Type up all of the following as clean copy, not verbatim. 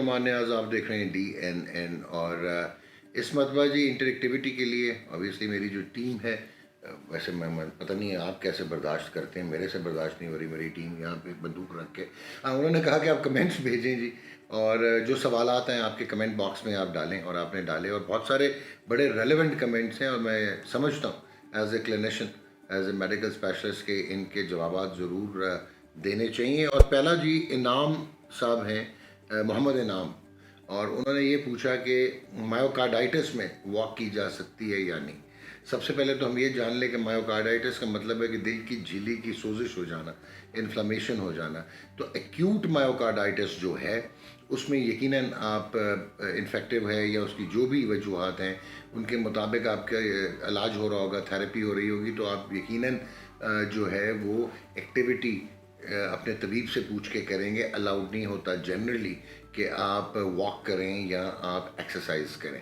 نعمان نیاز، آپ دیکھ رہے ہیں DNN، اور اس مرتبہ جی انٹریکٹیویٹی کے لیے obviously میری جو ٹیم ہے، ویسے میں پتہ نہیں ہے آپ کیسے برداشت کرتے ہیں، میرے سے برداشت نہیں ہو رہی میری ٹیم یہاں پہ بندوق رکھ کے. انہوں نے کہا کہ آپ کمنٹس بھیجیں جی، اور جو سوالات ہیں آپ کے کمنٹ باکس میں آپ ڈالیں، اور آپ نے ڈالے اور بہت سارے بڑے ریلیونٹ کمنٹس ہیں، اور میں سمجھتا ہوں as a clinician, as a medical specialist کے ان کے جوابات ضرور دینے چاہیے. اور پہلا جی انعام صاحب ہیں، محمد انعام، اور انہوں نے یہ پوچھا کہ مایوکارڈائٹس میں واک کی جا سکتی ہے یا نہیں. سب سے پہلے تو ہم یہ جان لیں کہ مایوکارڈائٹس کا مطلب ہے کہ دل کی جھلی کی سوزش ہو جانا، انفلامیشن ہو جانا. تو ایکیوٹ مایوکارڈائٹس جو ہے اس میں یقیناً آپ انفیکٹو ہے یا اس کی جو بھی وجوہات ہیں ان کے مطابق آپ کا علاج ہو رہا ہوگا، تھیراپی ہو رہی ہوگی، تو آپ یقیناً جو ہے وہ ایکٹیویٹی اپنے طبیب سے پوچھ کے کریں گے. الاؤڈ نہیں ہوتا جنرلی کہ آپ واک کریں یا آپ ایکسرسائز کریں.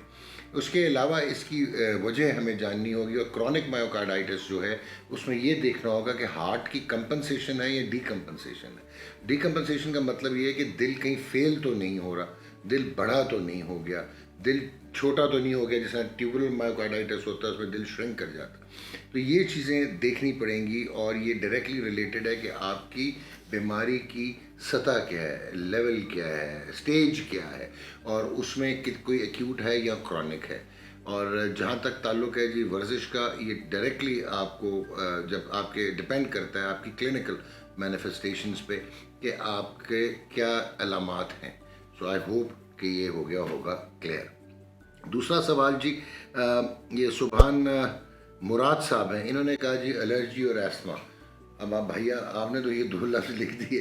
اس کے علاوہ اس کی وجہ ہمیں جاننی ہوگی، اور کرونک مایوکارڈائٹس جو ہے اس میں یہ دیکھنا ہوگا کہ ہارٹ کی کمپنسیشن ہے یا ڈی کمپنسیشن ہے. ڈی کمپنسیشن کا مطلب یہ ہے کہ دل کہیں فیل تو نہیں ہو رہا، دل بڑا تو نہیں ہو گیا، دل چھوٹا تو نہیں ہو گیا، جس طرح ٹیوبولر مایوکارڈائٹس ہوتا ہے اس میں دل شرنک کر جاتا. تو یہ چیزیں دیکھنی پڑیں گی، اور یہ ڈائریکٹلی ریلیٹڈ ہے کہ آپ کی بیماری کی سطح کیا ہے، لیول کیا ہے، سٹیج کیا ہے، اور اس میں کوئی ایکیوٹ ہے یا کرونک ہے. اور جہاں تک تعلق ہے جی ورزش کا، یہ ڈائریکٹلی آپ کو جب آپ کے ڈپینڈ کرتا ہے آپ کی کلینکل مینیفیسٹیشنز پہ کہ آپ کے کیا علامات ہیں. سو آئی ہوپ کہ یہ ہو گیا ہوگا کلیئر. دوسرا سوال جی یہ سبحان مراد صاحب ہیں، انہوں نے کہا جی الرجی اور ایسما. اب آپ بھیا آپ نے تو یہ دو لفظ لکھ دیے،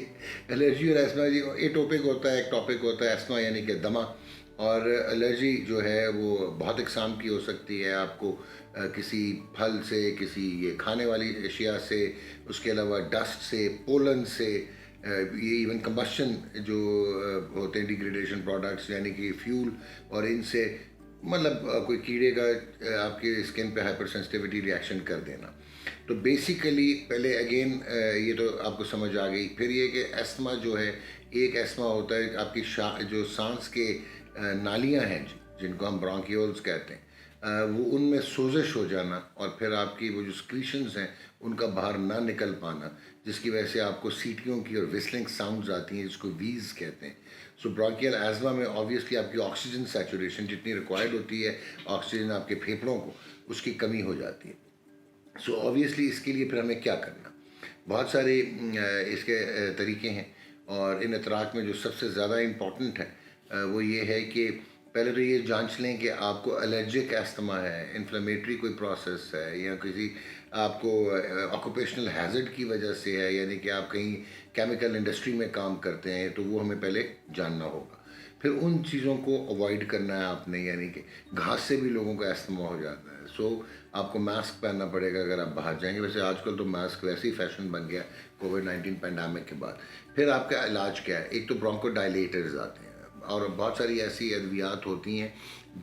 الرجی اور ایسما جی. اے ٹاپک ہوتا ہے، ایک ٹاپک ہوتا ہے ایسما یعنی کہ دمہ، اور الرجی جو ہے وہ بہت اقسام کی ہو سکتی ہے. آپ کو کسی پھل سے، کسی یہ کھانے والی اشیاء سے، اس کے علاوہ ڈسٹ سے، پولن سے، یہ ایون کمبشن جو ہوتے ہیں ڈیگریڈیشن پروڈکٹس یعنی کہ فیول، اور ان سے مطلب کوئی کیڑے کا آپ کے اسکن پہ ہائپر سینسٹیوٹی ریاکشن کر دینا. تو بیسیکلی پہلے اگین یہ تو آپ کو سمجھ آ گئی. پھر یہ کہ ایسما جو ہے، ایک ایسما ہوتا ہے آپ کی جو سانس کے نالیاں ہیں جن کو ہم برانکیولز کہتے ہیں، وہ ان میں سوزش ہو جانا، اور پھر آپ کی وہ جو سکریشنز ہیں ان کا باہر نہ نکل پانا، جس کی وجہ سے آپ کو سیٹیوں کی اور وسلنگ ساؤنڈز آتی ہیں جس کو ویز کہتے ہیں. سو برانکیل ایزما میں آبویسلی آپ کی آکسیجن سیچوریشن جتنی ریکوائرڈ ہوتی ہے آکسیجن آپ کے پھیپھڑوں کو، اس کی کمی ہو جاتی ہے. سو آبویسلی اس کے لیے پھر ہمیں کیا کرنا؟ بہت سارے اس کے طریقے ہیں، اور ان اطراق میں جو سب سے زیادہ امپورٹنٹ ہے وہ یہ ہے کہ پہلے تو یہ جانچ لیں کہ آپ کو الرجک ایستما ہے، انفلیمیٹری کوئی پروسیس ہے، یا کسی آپ کو آکوپیشنل ہیزرڈ کی وجہ سے ہے، یعنی کہ آپ کہیں کیمیکل انڈسٹری میں کام کرتے ہیں، تو وہ ہمیں پہلے جاننا ہوگا. پھر ان چیزوں کو اوائڈ کرنا ہے آپ نے، یعنی کہ گھاس سے بھی لوگوں کا ایستما ہو جاتا ہے. سو آپ کو ماسک پہننا پڑے گا اگر آپ باہر جائیں گے. ویسے آج کل تو ماسک ویسے ہی فیشن بن گیا کووڈ-19 پینڈیمک کے بعد. پھر آپ کا علاج کیا ہے؟ ایک تو برونکو ڈائلیٹرز آتے ہیں، اور بہت ساری ایسی ادویات ہوتی ہیں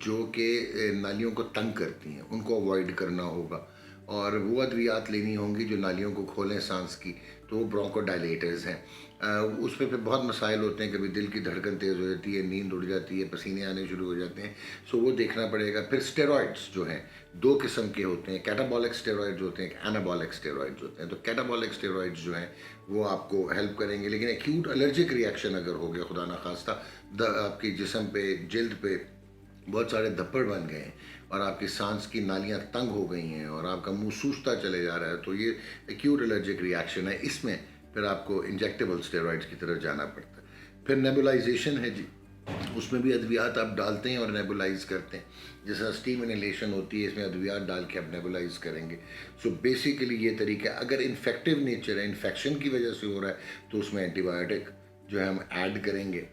جو کہ نالیوں کو تنگ کرتی ہیں، ان کو اوائڈ کرنا ہوگا. اور وہ ادویات لینی ہوں گی جو نالیوں کو کھولیں سانس کی، تو وہ برونکو ڈائلیٹرز ہیں. اس میں پھر بہت مسائل ہوتے ہیں، کبھی دل کی دھڑکن تیز ہو جاتی ہے، نیند اڑ جاتی ہے، پسینے آنے شروع ہو جاتے ہیں. سو وہ دیکھنا پڑے گا. پھر اسٹیرائڈس جو ہیں دو قسم کے ہوتے ہیں، کیٹابولک اسٹیرائڈز ہوتے ہیں، اینابولک اسٹیرائڈز ہوتے ہیں. تو کیٹابولک اسٹیرائڈز جو ہیں وہ آپ کو ہیلپ کریں گے، لیکن ایکیوٹ الرجک ریاکشن اگر ہو گیا خدا نخواستہ، آپ کی جسم پہ، جلد پہ بہت سارے دھپڑ بن گئے ہیں، اور آپ کی سانس کی نالیاں تنگ ہو گئی ہیں، اور آپ کا منہ سوجتا چلے جا رہا ہے، تو یہ ایکیوٹ الرجک ریاکشن ہے. اس میں پھر آپ کو انجیکٹیبل اسٹیرائڈز کی طرف جانا پڑتا ہے. پھر نیبولائزیشن ہے جی، اس میں بھی ادویات آپ ڈالتے ہیں اور نیبولائز کرتے ہیں. جیسا اسٹیم انہیلیشن ہوتی ہے، اس میں ادویات ڈال کے آپ نیبولائز کریں گے. سو بیسیکلی یہ طریقہ، اگر انفیکٹیو نیچر ہے، انفیکشن کی وجہ سے ہو رہا ہے، تو اس میں اینٹی بایوٹک جو ہے ہم ایڈ کریں گے.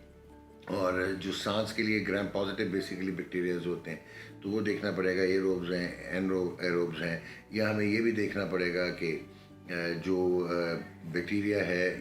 اور جو سانس کے لیے گرام پازیٹیو بیسیکلی بیکٹیریاز ہوتے ہیں، تو وہ دیکھنا پڑے گا، ایروبز ہیں، ایروبز ہیں. یا ہمیں یہ بھی دیکھنا پڑے گا کہ جو بیکٹیریا ہے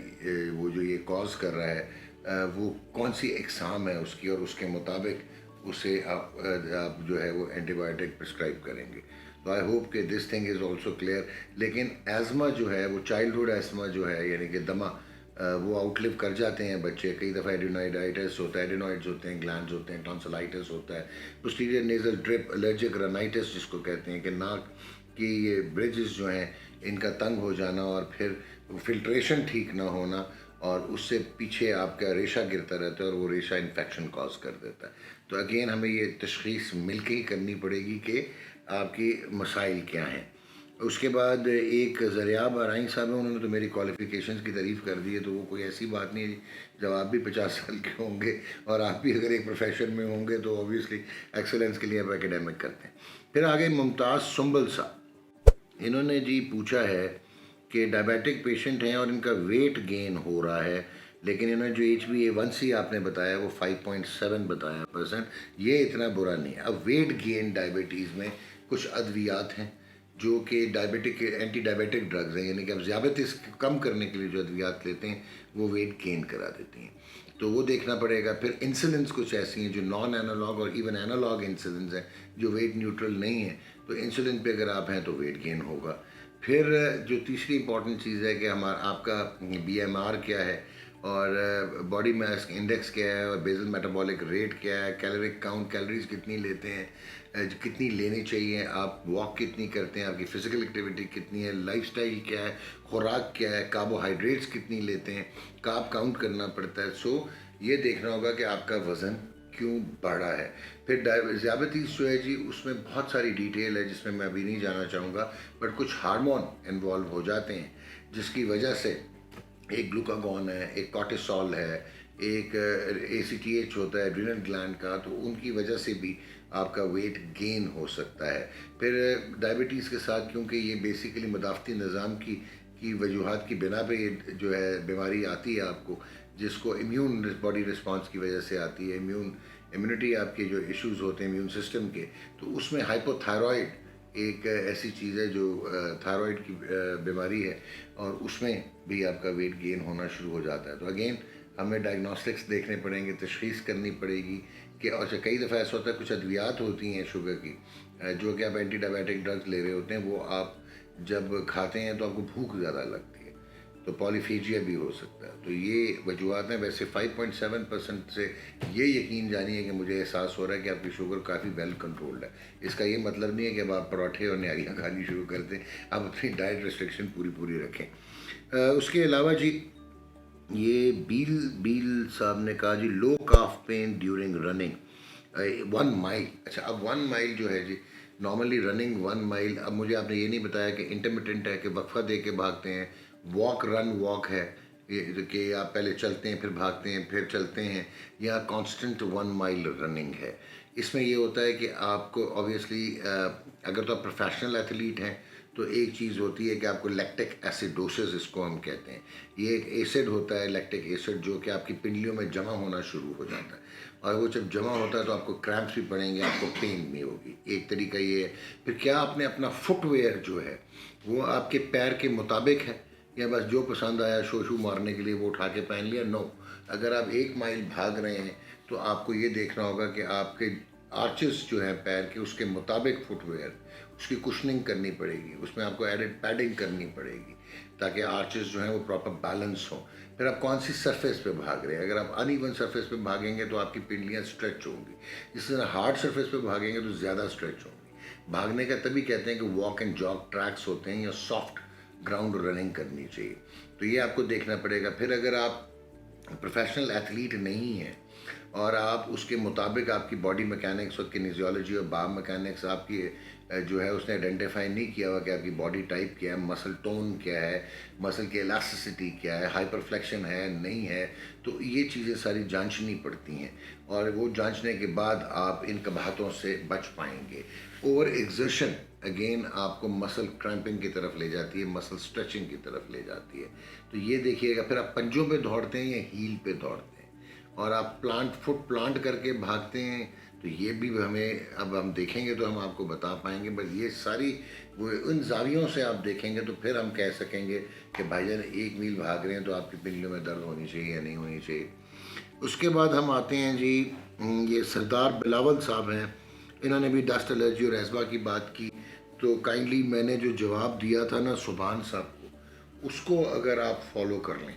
وہ جو یہ کاز کر رہا ہے وہ کون سی اقسام ہے اس کی، اور اس کے مطابق اسے آپ جو ہے وہ اینٹی بایوٹک پرسکرائب کریں گے. تو آئی ہوپ کہ this thing is also clear. لیکن ایزما جو ہے وہ چائلڈہڈ ایزما جو ہے، یعنی کہ دمہ، وہ آؤٹ لیو کر جاتے ہیں بچے. کئی دفعہ ایڈینوائڈائٹس ہوتا ہے, ایڈینوائڈز ہوتے ہیں, گلینڈز ہوتے ہیں, ٹانسلائٹس ہوتا ہے, پوسٹیریئر نیزل ڈرپ, الرجک رنائٹس جس کو کہتے ہیں کہ ناک کی یہ بریجز جو ہیں ان کا تنگ ہو جانا اور پھر فلٹریشن ٹھیک نہ ہونا, اور اس سے پیچھے آپ کا ریشہ گرتا رہتا ہے اور وہ ریشہ انفیکشن کاز کر دیتا ہے. تو اگین ہمیں یہ تشخیص مل کے ہی کرنی پڑے گی کہ آپ کی مسائل کیا ہیں. اس کے بعد ایک زریاب آرائیں صاحب ہیں, انہوں نے تو میری کوالیفیکیشنز کی تعریف کر دی ہے, تو وہ کوئی ایسی بات نہیں ہے جب آپ بھی 50 سال کے ہوں گے اور آپ بھی اگر ایک پروفیشن میں ہوں گے تو اوبیسلی ایکسلنس کے لیے آپ اکیڈیمک کرتے ہیں. پھر آگے ممتاز سنبل صاحب, انہوں نے جی پوچھا ہے کہ ڈائبیٹک پیشنٹ ہیں اور ان کا ویٹ گین ہو رہا ہے, لیکن انہوں نے جو HbA1c آپ نے بتایا وہ 5.7 بتایا پرسنٹ, یہ اتنا برا نہیں ہے. اب ویٹ گین ڈائبٹیز میں کچھ ادویات ہیں جو کہ ڈائبیٹک اینٹی ڈائبیٹک ڈرگز ہیں, یعنی کہ آپ ذیابطیس کم کرنے کے لیے جو ادویات لیتے ہیں وہ ویٹ گین کرا دیتی ہیں, تو وہ دیکھنا پڑے گا. پھر انسولنس کچھ ایسی ہیں جو نان اینالاگ اور ایون اینالاگ انسولنس ہیں جو ویٹ نیوٹرل نہیں ہیں, تو انسولن پہ اگر آپ ہیں تو ویٹ گین ہوگا. پھر جو تیسری امپورٹنٹ چیز ہے کہ آپ کا BMR کیا ہے اور باڈی میس انڈیکس کیا ہے اور بیزل میٹابولک ریٹ کیا ہے, کیلورک کاؤنٹ, کیلریز کتنی لیتے ہیں, کتنی لینی چاہیے, آپ واک کتنی کرتے ہیں, آپ کی فزیکل ایکٹیویٹی کتنی ہے, لائف سٹائل کیا ہے, خوراک کیا ہے, کاربوہائیڈریٹس کتنی لیتے ہیں, کارب کاؤنٹ کرنا پڑتا ہے. سو یہ دیکھنا ہوگا کہ آپ کا وزن کیوں بڑھا ہے. پھر ذیابطیس جو ہے جی اس میں بہت ساری ڈیٹیل ہے جس میں میں ابھی نہیں جانا چاہوں گا, بٹ کچھ ہارمون انوالو ہو جاتے ہیں جس کی وجہ سے ایک گلوکاگون ہے, ایک کارٹیسول ہے, ایک ACTH ہوتا ہے ایڈرینل گلینڈ کا, تو ان کی وجہ سے بھی آپ کا ویٹ گین ہو سکتا ہے. پھر ڈائبٹیز کے ساتھ کیونکہ یہ بیسیکلی مدافعتی نظام کی وجوہات کی بنا پہ یہ جو ہے بیماری آتی ہے آپ کو, جس کو امیون باڈی رسپانس کی وجہ سے آتی ہے, امیونٹی آپ کے جو ایشوز ہوتے ہیں امیون سسٹم کے, تو اس میں ہائپو تھائرائڈ ایک ایسی چیز ہے جو تھائرائڈ کی بیماری ہے, اور اس میں بھی آپ کا ویٹ گین ہونا شروع ہو جاتا ہے. تو اگین ہمیں ڈائگنوسٹکس دیکھنے پڑیں گے, تشخیص کرنی پڑے گی کہ اچھا کئی دفعہ ایسا ہوتا ہے کچھ ادویات ہوتی ہیں شوگر کی جو کہ آپ اینٹی ڈائبیٹک ڈرگز لے رہے ہوتے ہیں, وہ آپ جب کھاتے ہیں تو آپ کو بھوک زیادہ لگتی ہے, تو پالیفیجیا بھی ہو سکتا ہے. تو یہ وجوہات ہیں. ویسے 5.7% سے یہ یقین جانیے کہ مجھے احساس ہو رہا ہے کہ آپ کی شوگر کافی ویل کنٹرولڈ ہے. اس کا یہ مطلب نہیں ہے کہ اب آپ پراٹھے اور نہاریاں کھانی شروع کر دیں, آپ اپنی ڈائٹ ریسٹرکشن پوری رکھیں. اس کے علاوہ جی یہ بیل صاحب نے کہا جی لو کاف پین ڈیورنگ رننگ 1 مائل. اچھا اب 1 مائل جو ہے جی نارملی رننگ 1 مائل, اب مجھے آپ نے یہ نہیں بتایا کہ انٹرمیٹنٹ ہے کہ وقفہ دے کے بھاگتے ہیں, واک ہے کہ آپ پہلے چلتے ہیں پھر بھاگتے ہیں پھر چلتے ہیں, یا کانسٹنٹ 1 مائل رننگ ہے. اس میں یہ ہوتا ہے کہ آپ کو اوبیسلی اگر تو آپ پروفیشنل ایتھلیٹ ہیں تو ایک چیز ہوتی ہے کہ آپ کو لیکٹک ایسیڈوسس اس کو ہم کہتے ہیں, یہ ایک ایسڈ ہوتا ہے لیکٹک ایسڈ جو کہ آپ کی پنڈلیوں میں جمع ہونا شروع ہو جاتا ہے, اور وہ جب جمع ہوتا ہے تو آپ کو کریمپس بھی پڑیں گے, آپ کو پین بھی ہوگی. ایک طریقہ یہ ہے. پھر کیا آپ نے اپنا فٹ ویئر جو ہے وہ آپ کے پیر کے مطابق ہے, یا بس جو پسند آیا شو مارنے کے لیے وہ اٹھا کے پہن لیا؟ نو. اگر آپ 1 مائل بھاگ رہے ہیں تو آپ کو یہ دیکھنا ہوگا کہ آپ کے آرچز جو ہیں پیر کے اس کے مطابق فٹ ویئر, اس کی کشننگ کرنی پڑے گی, اس میں آپ کو ایڈڈ پیڈنگ کرنی پڑے گی تاکہ آرچز جو ہیں وہ پراپر بیلنس ہوں. پھر آپ کون سی سرفیس پہ بھاگ رہے ہیں, اگر آپ ان ایون سرفیس پہ بھاگیں گے تو آپ کی پنڈلیاں اسٹریچ ہوں گی, اس طرح ہارڈ سرفیس پہ بھاگیں گے تو زیادہ اسٹریچ ہوں گی. بھاگنے کا تبھی کہتے ہیں کہ واک اینڈ جاگ ٹریکس ہوتے ہیں, یا سافٹ گراؤنڈ رننگ کرنی چاہیے. تو یہ آپ کو دیکھنا پڑے گا. پھر اگر آپ پروفیشنل ایتھلیٹ نہیں ہیں اور آپ اس کے مطابق آپ کی باڈی میکینکس اور کنیزیولوجی اور بایو میکینکس آپ کی جو ہے اس نے آئیڈینٹیفائی نہیں کیا ہوا کہ آپ کی باڈی ٹائپ کیا ہے, مسل ٹون کیا ہے, مسل کی الاسٹسٹی کیا ہے, ہائپر فلیکشن ہے نہیں ہے, تو یہ چیزیں ساری جانچنی پڑتی ہیں, اور وہ جانچنے کے بعد آپ ان قباحتوں سے بچ پائیں گے. اوور ایگزرشن اگین آپ کو مسل کرامپنگ کی طرف لے جاتی ہے, مسل اسٹریچنگ کی طرف لے جاتی ہے. تو یہ دیکھیے گا. پھر آپ پنجوں پہ دوڑتے ہیں یا ہیل پہ دوڑتے ہیں, اور آپ فٹ پلانٹ کر کے بھاگتے ہیں, تو یہ بھی ہمیں اب ہم دیکھیں گے تو ہم آپ کو بتا پائیں گے. بس یہ ساری وہ ان زاویوں سے آپ دیکھیں گے تو پھر ہم کہہ سکیں گے کہ بھائی جان 1 میل بھاگ رہے ہیں تو آپ کی پنڈلیوں میں درد ہونی چاہیے یا نہیں ہونی چاہیے. اس کے بعد ہم آتے ہیں جی یہ سردار بلاول صاحب ہیں, انہوں نے بھی ڈسٹ الرجی اور ایزما کی بات کی. تو کائنڈلی میں نے جو جواب دیا تھا نا سبحان صاحب کو, اس کو اگر آپ فالو کر لیں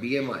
BMI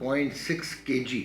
0.6 kg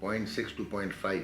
0.6 to 0.5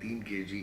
3 kg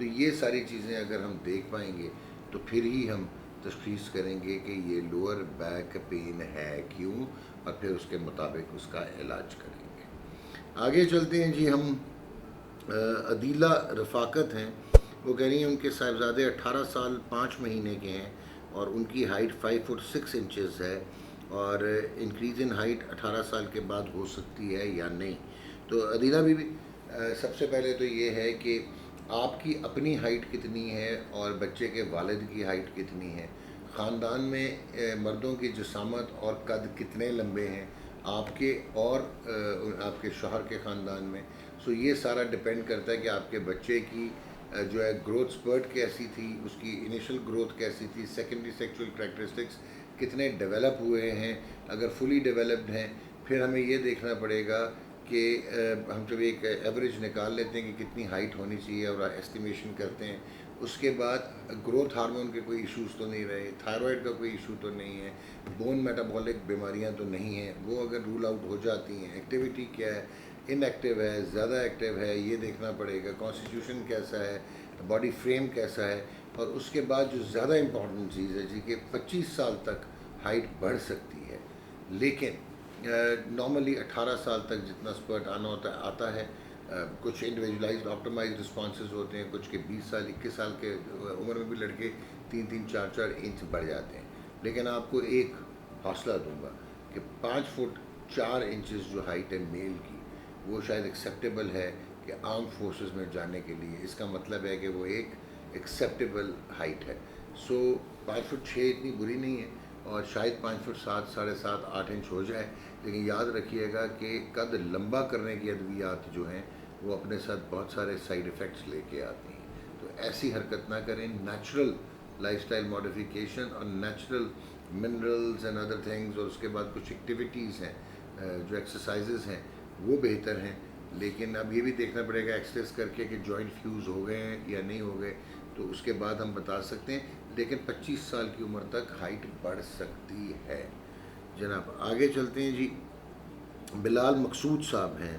تو یہ ساری چیزیں اگر ہم دیکھ پائیں گے تو پھر ہی ہم تشخیص کریں گے کہ یہ لوور بیک پین ہے کیوں، اور پھر اس کے مطابق اس کا علاج کریں گے۔ آگے چلتے ہیں جی ہم۔ عدیلہ رفاقت ہیں، وہ کہہ رہی ہیں ان کے صاحبزادے 18 سال 5 مہینے کے ہیں اور ان کی ہائٹ 5 فٹ 6 انچز ہے، اور انکریز ان ہائٹ 18 سال کے بعد ہو سکتی ہے یا نہیں؟ تو عدیلہ بھی سب سے پہلے تو یہ ہے کہ آپ کی اپنی ہائٹ کتنی ہے اور بچے کے والد کی ہائٹ کتنی ہے، خاندان میں مردوں کی جسامت اور قد کتنے لمبے ہیں آپ کے اور آپ کے شوہر کے خاندان میں۔ سو یہ سارا ڈپینڈ کرتا ہے کہ آپ کے بچے کی جو ہے گروتھ سپرٹ کیسی تھی، اس کی انیشل گروتھ کیسی تھی، سیکنڈری سیکچول کریکٹرسٹکس کتنے ڈیولپ ہوئے ہیں۔ اگر فلی ڈیولپڈ ہیں پھر ہمیں یہ دیکھنا پڑے گا کہ ہم جب ایک ایوریج نکال لیتے ہیں کہ کتنی ہائٹ ہونی چاہیے اور ایسٹیمیشن کرتے ہیں، اس کے بعد گروتھ ہارمون کے کوئی ایشوز تو نہیں رہے، تھائرائڈ کا کوئی ایشو تو نہیں ہے، بون میٹابولک بیماریاں تو نہیں ہیں، وہ اگر رول آؤٹ ہو جاتی ہیں، ایکٹیویٹی کیا ہے، ان ایکٹیو ہے، زیادہ ایکٹیو ہے، یہ دیکھنا پڑے گا، کانسٹیٹیوشن کیسا ہے، باڈی فریم کیسا ہے، اور اس کے بعد جو زیادہ امپورٹنٹ چیز ہے جی کہ 25 سال تک ہائٹ بڑھ سکتی ہے، لیکن نارملی 18 سال تک جتنا سپرٹ آنا ہوتا ہے آتا ہے۔ کچھ انڈیویجولائزڈ آپٹمائزڈ رسپانسز ہوتے ہیں، کچھ کے 20 سال 21 سال کے عمر میں بھی لڑکے 3 4 انچ بڑھ جاتے ہیں، لیکن آپ کو ایک حوصلہ دوں گا کہ 5 فٹ 4 انچز جو ہائٹ ہے میل کی، وہ شاید ایکسیپٹیبل ہے کہ آرم فورسز میں جانے کے لیے، اس کا مطلب ہے کہ وہ ایک ایکسیپٹیبل ہائٹ ہے۔ سو 5 فٹ 6 اتنی بری نہیں ہے، اور شاید 5 فٹ 7 ساڑھے 7 8 انچ ہو جائے، لیکن یاد رکھیے گا کہ قد لمبا کرنے کی ادویات جو ہیں وہ اپنے ساتھ بہت سارے سائیڈ ایفیکٹس لے کے آتی ہیں، تو ایسی حرکت نہ کریں۔ نیچرل لائف سٹائل ماڈیفیکیشن اور natural minerals and other things, اور اس کے بعد کچھ ایکٹیویٹیز ہیں جو ایکسرسائزز ہیں وہ بہتر ہیں، لیکن اب یہ بھی دیکھنا پڑے گا ایکسرسائز کر کے کہ جوائنٹ فیوز ہو گئے ہیں یا نہیں ہو گئے، تو اس کے بعد ہم بتا سکتے ہیں، لیکن 25 سال کی عمر تک ہائٹ بڑھ سکتی ہے۔ جناب آگے چلتے ہیں جی۔ بلال مقصود صاحب ہیں،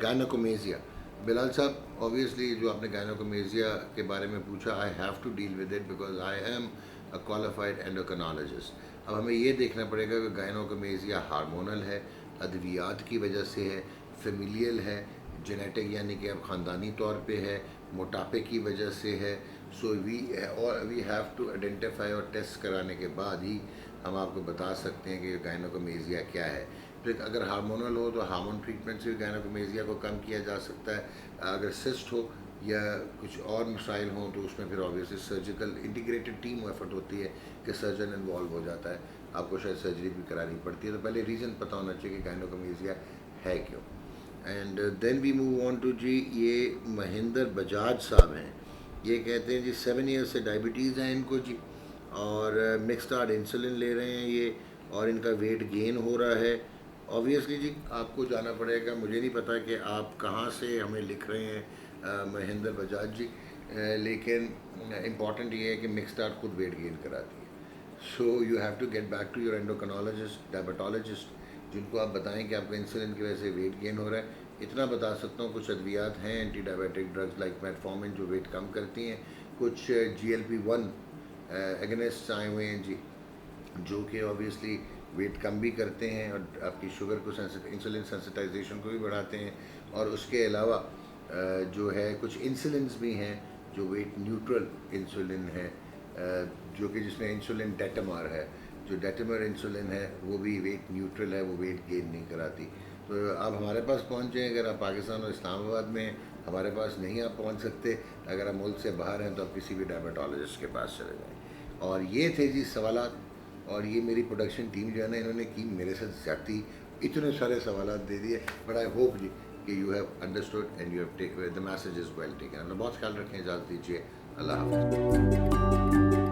گائنوکومیزیا۔ بلال صاحب اوبیسلی جو آپ نے گائنوکومیزیا کے بارے میں پوچھا، I have to deal with it because I am a qualified endocrinologist. اب ہمیں یہ دیکھنا پڑے گا کہ گائنوکومیزیا ہارمونل ہے، ادویات کی وجہ سے ہے، فیملیل ہے، جینیٹک یعنی کہ اب خاندانی طور پہ ہے، موٹاپے کی وجہ سے ہے۔ سو وی ہیو ٹو آئیڈینٹیفائی اور ٹیسٹ کرانے کے بعد ہی ہم آپ کو بتا سکتے ہیں کہ گائنوکومیزیا کیا ہے۔ پھر اگر ہارمونل ہو تو ہارمون ٹریٹمنٹ سے بھی گائنوکومیزیا کو کم کیا جا سکتا ہے، اگر سسٹ ہو یا کچھ اور مسائل ہوں تو اس میں پھر obviously surgical integrated team effort ہوتی ہے کہ سرجن انوالو ہو جاتا ہے، آپ کو شاید سرجری بھی کرانی پڑتی ہے، تو پہلے ریزن پتہ ہونا چاہیے کہ گائنوکومیزیا ہے کیوں۔ And then we move on to جی، یہ مہندر بجاج صاحب ہیں، یہ کہتے ہیں جی 7 ایئر سے ڈائبٹیز ہیں ان کو جی، اور مکسڈ انسولن لے رہے ہیں یہ، اور ان کا ویٹ گین ہو رہا ہے۔ اوبویسلی جی آپ کو جانا پڑے گا، مجھے نہیں پتہ کہ آپ کہاں سے ہمیں لکھ رہے ہیں مہندر بجاج جی، لیکن امپورٹنٹ یہ ہے کہ مکسڈ خود ویٹ گین کراتی ہے۔ So you have to get back to your endocrinologist, diabetologist, جن کو آپ بتائیں کہ آپ کو انسولن کی وجہ سے ویٹ گین ہو رہا ہے۔ اتنا بتا سکتا ہوں کچھ ادویات ہیں اینٹی ڈائبیٹک ڈرگز لائک میٹفارمن جو ویٹ کم کرتی ہیں، کچھ GLP-1 ایگنسٹ آئے ہوئے ہیں جی، جو کہ اوبیسلی ویٹ کم بھی کرتے ہیں اور آپ کی شوگر کو انسولن سینسٹائزیشن کو بھی بڑھاتے ہیں، اور اس کے علاوہ جو ہے کچھ انسولنز بھی ہیں جو ویٹ نیوٹرل انسولن ہے، جو کہ جس میں انسولن ڈیٹامر ہے، جو ڈیٹامر انسولن ہے وہ بھی ویٹ نیوٹرل ہے، وہ ویٹ گین نہیں کراتی۔ تو آپ ہمارے پاس پہنچ جائیں، اگر آپ پاکستان اور اسلام آباد میں ہیں، ہمارے پاس نہیں آپ پہنچ سکتے، اگر آپ ملک سے باہر ہیں تو آپ کسی بھی ڈائبٹالوجسٹ کے پاس چلے جائیں۔ اور یہ تھے جی سوالات، اور یہ میری پروڈکشن ٹیم جو ہے نا، انہوں نے کی میرے ساتھ زیادتی، اتنے سارے سوالات دے دیے، بٹ آئی ہوپ جی کہ you have understood and you have take the message as well taken. اللہ بہت خیال رکھیں، اجازت دیجیے، اللہ حافظ۔